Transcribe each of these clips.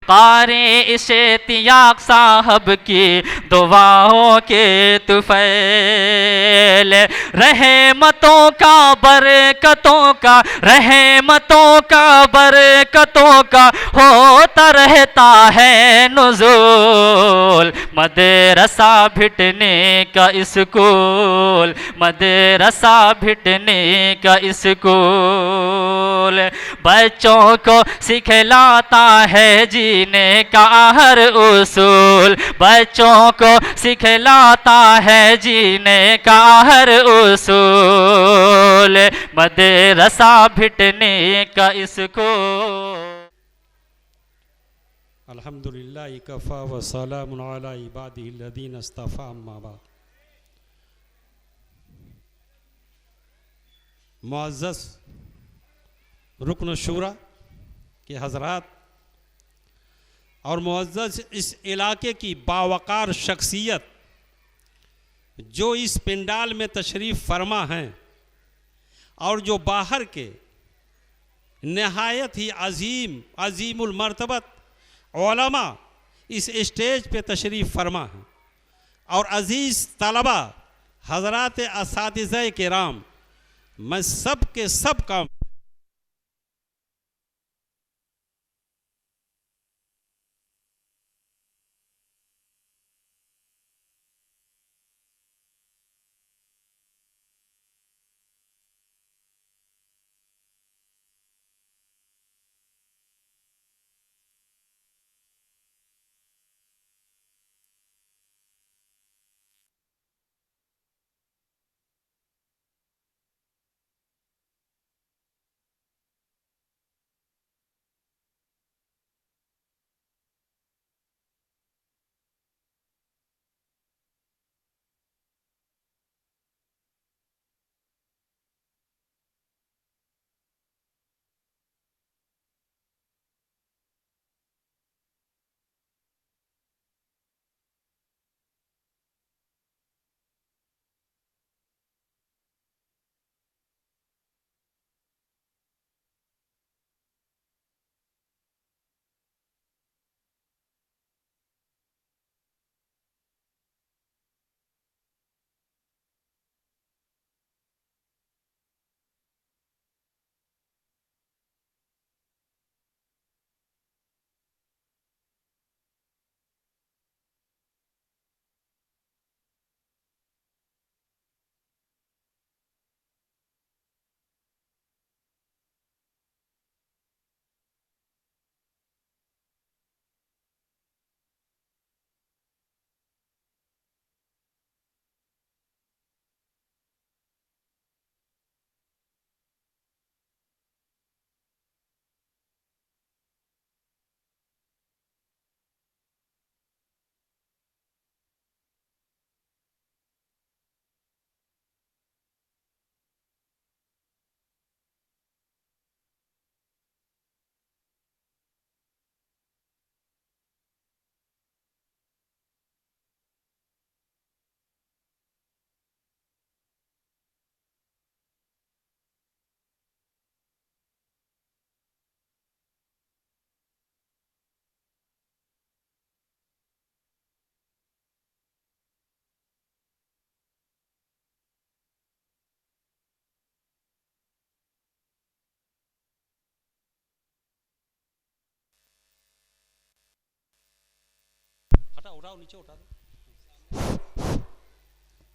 कारे इश्तियाक साहब की दुआओं के तुफैल, रहमतों का बरकतों का, रहमतों का बरकतों का होता रहता है नुज़ूल। मदरसा भिटने का स्कूल, मदरसा भिटने का स्कूल, बच्चों को सिखलाता है जीने का हर उसूल, बच्चों को सिखलाता है जीने का हर उसूल, मदरसा भिटने का स्कूल। अल्हम्दुलिल्लाह कफ़ा व सलामुन अला इबादिहिल्लज़ीना इस्तफ़ा अम्मा बाद। मुअज़्ज़ज़ रुकन शूरा के हज़रात और मुअज़्ज़ज़ इस इलाके की बावक़ार शख्सियत जो इस पिंडाल में तशरीफ़ फरमा हैं और जो बाहर के नहायत ही अज़ीमुल मर्तबत उलमा इस स्टेज पे तशरीफ़ फरमा हैं, और अज़ीज़ तलबा हज़रात असातिज़ा किराम, मैं सब के सब का उठाओ नीचे उठा दो।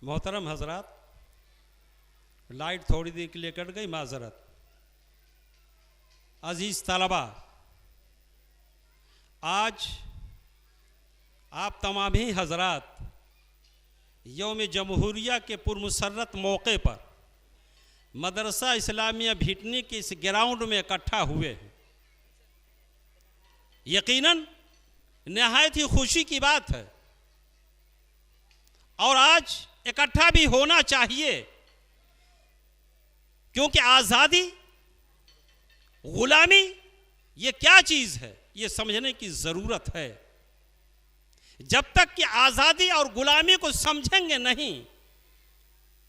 मोहतरम हजरात, लाइट थोड़ी देर के लिए कट गई, माजरत। अजीज तलबा, आज आप तमाम ही हजरात यौम जमहूरिया के पुरमसरत मौके पर मदरसा इस्लामिया भिटनी के इस ग्राउंड में इकट्ठा हुए हैं। यकीनन नहायत ही खुशी की बात है, और आज इकट्ठा भी होना चाहिए, क्योंकि आज़ादी गुलामी ये क्या चीज़ है ये समझने की ज़रूरत है। जब तक कि आज़ादी और गुलामी को समझेंगे नहीं,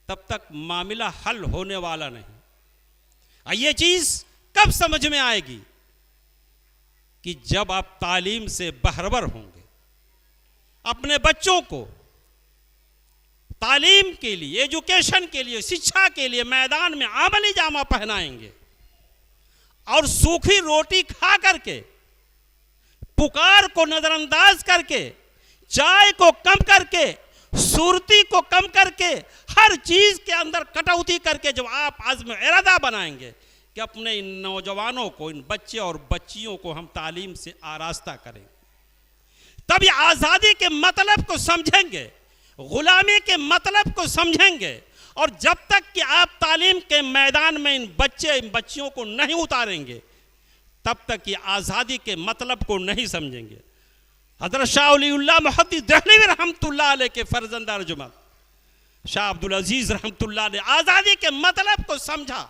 तब तक मामला हल होने वाला नहीं। ये चीज़ कब समझ में आएगी कि जब आप तालीम से बहरवर होंगे, अपने बच्चों को तालीम के लिए, एजुकेशन के लिए, शिक्षा के लिए मैदान में अमली जामा पहनाएंगे और सूखी रोटी खा करके, पुकार को नजरअंदाज करके, चाय को कम करके, सुरती को कम करके, हर चीज के अंदर कटौती करके जब आप आज़्म इरादा बनाएंगे कि अपने इन नौजवानों को, इन बच्चे और बच्चियों को हम तालीम से आरास्ता करें, तभी आज़ादी के मतलब को समझेंगे, गुलामी के मतलब को समझेंगे। और जब तक कि आप तालीम के मैदान में इन बच्चे, इन बच्चियों को नहीं उतारेंगे, तब तक कि आज़ादी के मतलब को नहीं समझेंगे। हज़रत शाह वलीउल्लाह मुहद्दिस देहलवी रहमतुल्लाह अलैह के फर्जंद अर्जुमंद शाह अब्दुल अजीज रहमतुल्लाह अलैह आज़ादी के मतलब को समझा,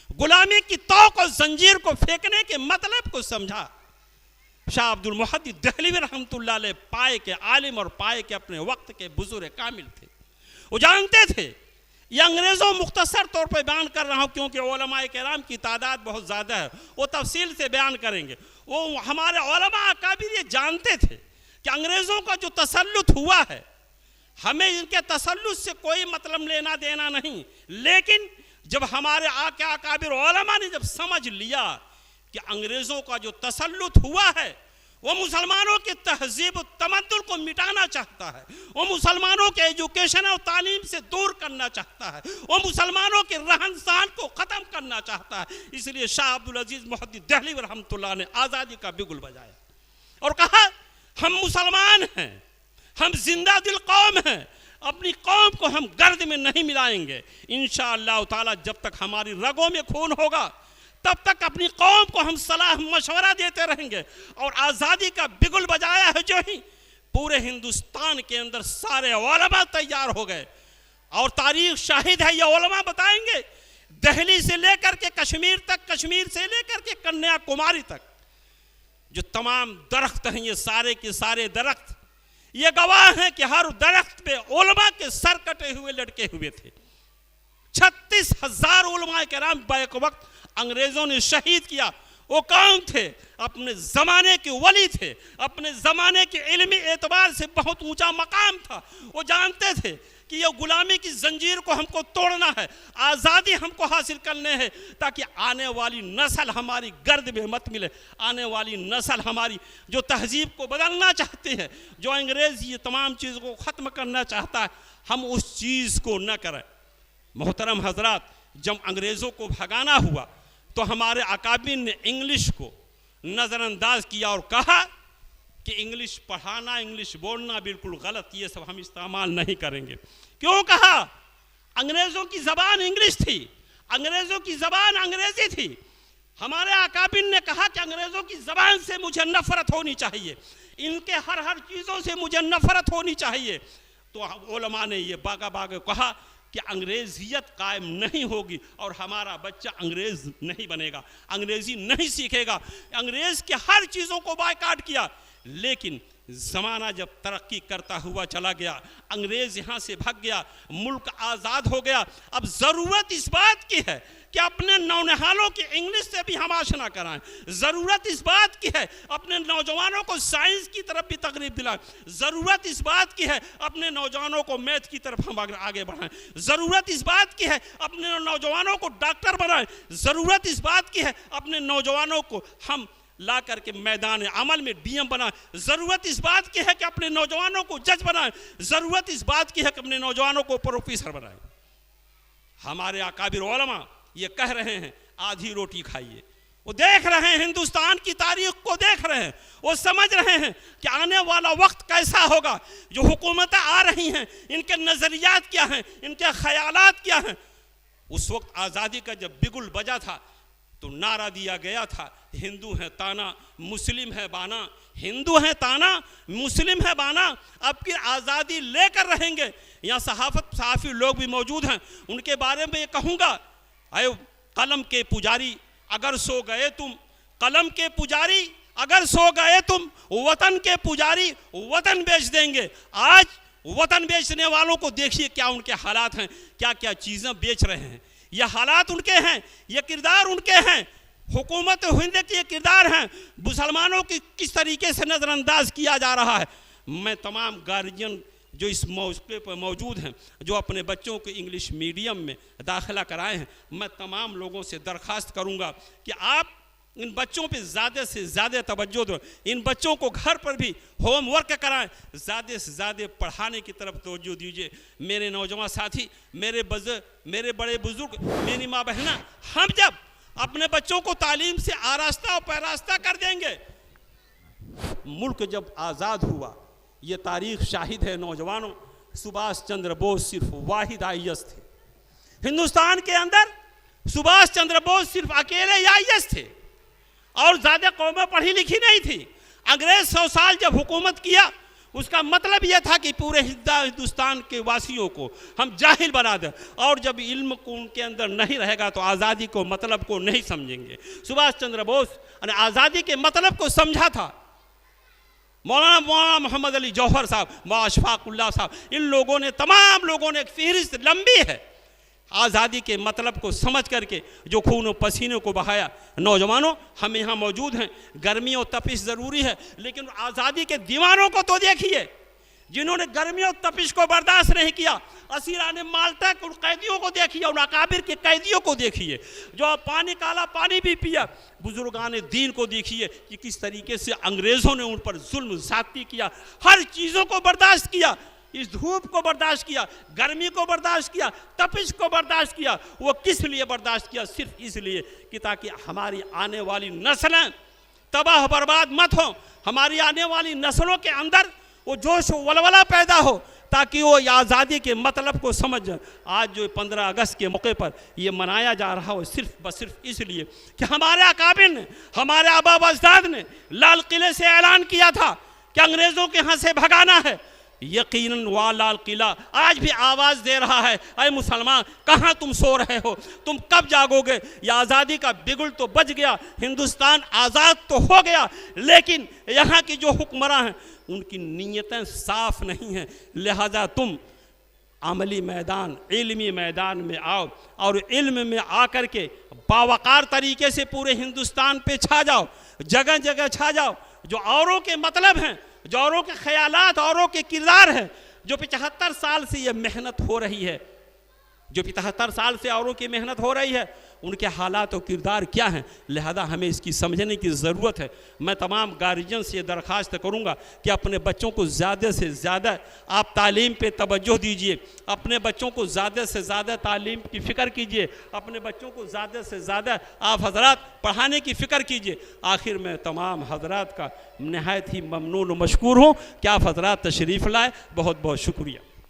गुलामी की तौक और जंजीर को फेंकने के मतलब को समझा। शाह अब्दुल मुहद्दिस देहलवी रहमतुल्लाह अलैह पाए के आलिम और पाए के अपने वक्त के बुजुर्ग कामिल थे। वो जानते थे, ये अंग्रेज़ों मुख्तसर तौर पर बयान कर रहा हूँ क्योंकि उलमाए किराम की तादाद बहुत ज़्यादा है, वो तफसील से बयान करेंगे। वो हमारे उलमा अकाबिर ये जानते थे कि अंग्रेज़ों का जो तसल्लुत हुआ है, हमें इनके तसल्लुत से कोई मतलब लेना देना नहीं, लेकिन जब हमारे आके अकाबिर उलमा ने जब समझ लिया कि अंग्रेज़ों का जो तसल्लुत हुआ है वो मुसलमानों की तहजीब और तमद्दुन को मिटाना चाहता है, वो मुसलमानों के एजुकेशन और तालीम से दूर करना चाहता है, वो मुसलमानों के रहन सहन को ख़त्म करना चाहता है, इसलिए शाह अब्दुल अजीज मुहद्दिस देहलवी रहमतुल्लाह ने आज़ादी का बिगुल बजाया और कहा हम मुसलमान हैं, हम जिंदा दिल कौम हैं, अपनी कौम को हम गर्द में नहीं मिलाएंगे। इंशाअल्लाह ताला जब तक हमारी रगों में खून होगा तब तक अपनी कौम को हम सलाह मशवरा देते रहेंगे। और आज़ादी का बिगुल बजाया है जो ही पूरे हिंदुस्तान के अंदर सारे उलमा तैयार हो गए और तारीख शाहिद है, ये उलमा बताएंगे दिल्ली से लेकर के कश्मीर तक, कश्मीर से लेकर के कन्याकुमारी तक जो तमाम दरख्त हैं, ये सारे के सारे दरख्त ये गवाह हैं कि हर दरख्त पे उलमा के सर कटे हुए लटके हुए थे। 36,000 उलमा किराम बैक वक्त अंग्रेजों ने शहीद किया। वो कौन थे? अपने ज़माने के वली थे, अपने ज़माने के इल्मी एतबार से बहुत ऊंचा मकाम था। वो जानते थे कि ये गुलामी की जंजीर को हमको तोड़ना है, आज़ादी हमको हासिल करने है, ताकि आने वाली नस्ल हमारी गर्द में मत मिले। आने वाली नस्ल हमारी जो तहजीब को बदलना चाहती है, जो अंग्रेज़ ये तमाम चीज़ों को ख़त्म करना चाहता है, हम उस चीज़ को न करें। मोहतरम हजरात, जब अंग्रेज़ों को भगाना हुआ तो हमारे अकाबिर ने इंग्लिश को नज़रअंदाज किया और कहा कि इंग्लिश पढ़ाना, इंग्लिश बोलना बिल्कुल गलत, ये सब हम इस्तेमाल नहीं करेंगे। क्यों कहा? अंग्रेज़ों की ज़बान इंग्लिश थी, अंग्रेज़ों की ज़बान अंग्रेज़ी थी। हमारे अकाबिर ने कहा कि अंग्रेज़ों की ज़बान से मुझे नफ़रत होनी चाहिए, इनके हर चीज़ों से मुझे नफ़रत होनी चाहिए। तो उलमा ने ये बागा बागा कहा कि अंग्रेज़ियत कायम नहीं होगी और हमारा बच्चा अंग्रेज़ नहीं बनेगा, अंग्रेज़ी नहीं सीखेगा। अंग्रेज़ के हर चीज़ों को बायकाट किया, लेकिन ज़माना जब तरक्की करता हुआ चला गया, अंग्रेज़ यहाँ से भाग गया, मुल्क आज़ाद हो गया। अब ज़रूरत इस बात की है कि अपने नौनिहालों की इंग्लिश से भी हम आशना कराएं। ज़रूरत इस बात की है अपने नौजवानों को साइंस की तरफ भी तरगीब दिलाएं। ज़रूरत इस बात की है अपने नौजवानों को मैथ की तरफ हम आगे बढ़ाएं। ज़रूरत इस बात की है अपने नौजवानों को डॉक्टर बनाएं। ज़रूरत इस बात की है अपने नौजवानों को हम ला करके मैदान अमल में डीएम बनाएं। ज़रूरत इस बात की है कि अपने नौजवानों को जज बनाएं। ज़रूरत इस बात की है कि अपने नौजवानों को प्रोफेसर बनाएं। हमारे अकाबिर उलमा ये कह रहे हैं आधी रोटी खाइए। वो देख रहे हैं, हिंदुस्तान की तारीख को देख रहे हैं, वो समझ रहे हैं कि आने वाला वक्त कैसा होगा। जो हुकूमतें आ रही हैं, इनके नज़रियात क्या हैं, इनके ख्यालात क्या हैं। उस वक्त आज़ादी का जब बिगुल बजा था तो नारा दिया गया था, हिंदू है ताना मुस्लिम है बाना, हिंदू है ताना मुस्लिम है बाना। अब की आज़ादी लेकर रहेंगे। यहाँ सहाफ़ी लोग भी मौजूद हैं, उनके बारे में ये कहूँगा, अयो कलम के पुजारी अगर सो गए तुम, कलम के पुजारी अगर सो गए तुम, वतन के पुजारी वतन बेच देंगे। आज वतन बेचने वालों को देखिए क्या उनके हालात हैं, क्या क्या चीज़ें बेच रहे हैं। ये हालात उनके हैं, ये किरदार उनके हैं। हुकूमत हिंद के ये किरदार हैं, मुसलमानों की किस तरीके से नज़रअंदाज किया जा रहा है। मैं तमाम गार्जियन जो इस मौके पर मौजूद हैं, जो अपने बच्चों को इंग्लिश मीडियम में दाखिला कराए हैं, मैं तमाम लोगों से दरख्वास्त करूंगा कि आप इन बच्चों पे ज़्यादा से ज़्यादा तवज्जो दो। इन बच्चों को घर पर भी होमवर्क कराएं, ज़्यादा से ज़्यादा पढ़ाने की तरफ तवज्जो दीजिए। मेरे नौजवान साथी, मेरे बड़े बुजुर्ग, मेरी माँ बहना, हम जब अपने बच्चों को तालीम से आरास्ता और पैरास्ता कर देंगे, मुल्क जब आज़ाद हुआ, ये तारीख शाहिद है नौजवानों, सुभाष चंद्र बोस सिर्फ वाहिद आईएएस थे हिंदुस्तान के अंदर। सुभाष चंद्र बोस सिर्फ अकेले आईएएस थे और ज़्यादा कौमें पढ़ी लिखी नहीं थी। अंग्रेज 100 साल जब हुकूमत किया, उसका मतलब यह था कि पूरे हिंदुस्तान के वासियों को हम जाहिल बना दें, और जब इल्म को उनके अंदर नहीं रहेगा तो आज़ादी को मतलब को नहीं समझेंगे। सुभाष चंद्र बोस ने आज़ादी के मतलब को समझा था। मौलाना मोहम्मद अली जौहर साहब, मौलाना अशफाकुल्लाह साहब, इन लोगों ने, तमाम लोगों ने, एक फहरिस्त लंबी है, आज़ादी के मतलब को समझ करके जो खून और पसीने को बहाया। नौजवानों, हम यहाँ मौजूद हैं, गर्मी और तपिश ज़रूरी है, लेकिन आज़ादी के दीवानों को तो देखिए, जिन्होंने गर्मी और तपिश को बर्दाश्त नहीं किया। असीरान माल्टा के कैदियों को देखिए और अकाबिर के कैदियों को देखिए, जो पानी, काला पानी भी पिया। बुजुर्गान दीन को देखिए कि किस तरीके से अंग्रेज़ों ने उन पर जुल्म ज़्यादती किया, हर चीज़ों को बर्दाश्त किया। इस धूप को बर्दाश्त किया, गर्मी को बर्दाश्त किया, तपिश को बर्दाश्त किया। वो किस लिए बर्दाश्त किया? सिर्फ इसलिए कि ताकि हमारी आने वाली नस्लें तबाह बर्बाद मत हो, हमारी आने वाली नस्लों के अंदर वो जोश वलवला पैदा हो, ताकि वो आज़ादी के मतलब को समझ जाए। आज जो 15 अगस्त के मौके पर ये मनाया जा रहा हो, सिर्फ इसलिए कि हमारे अकाबिर ने, हमारे आबा अजदाद ने लाल किले से ऐलान किया था कि अंग्रेज़ों के यहाँ से भगाना है। यकीनन वह लाल किला आज भी आवाज़ दे रहा है, अरे मुसलमान, कहाँ तुम सो रहे हो? तुम कब जागोगे? यह आज़ादी का बिगुल तो बज गया, हिंदुस्तान आज़ाद तो हो गया, लेकिन यहाँ की जो हुक्मरान हैं उनकी नीयतें साफ नहीं हैं। लिहाजा तुम अमली मैदान, इल्मी मैदान में आओ और इल्म में आकर के बावकार तरीके से पूरे हिंदुस्तान पे छा जाओ, जगह जगह छा जाओ। जो औरों के मतलब हैं, जो औरों के ख्यालात, औरों के किरदार हैं, जो 75 साल से ये मेहनत हो रही है, जो 75 साल से औरों की मेहनत हो रही है, उनके हालात और किरदार क्या हैं। लिहाजा हमें इसकी समझने की ज़रूरत है। मैं तमाम गार्जियन से दरख्वास्त करूंगा कि अपने बच्चों को ज़्यादा से ज़्यादा आप तालीम पे तवज्जो दीजिए, अपने बच्चों को ज़्यादा से ज़्यादा तालीम की फ़िक्र कीजिए, अपने बच्चों को ज़्यादा से ज़्यादा आप हजरात पढ़ाने की फ़िक्र कीजिए। आखिर में तमाम हजरात का नहायत ही ममनून व मशकूर हूँ कि आप हजरात तशरीफ़ लाए। बहुत बहुत शुक्रिया।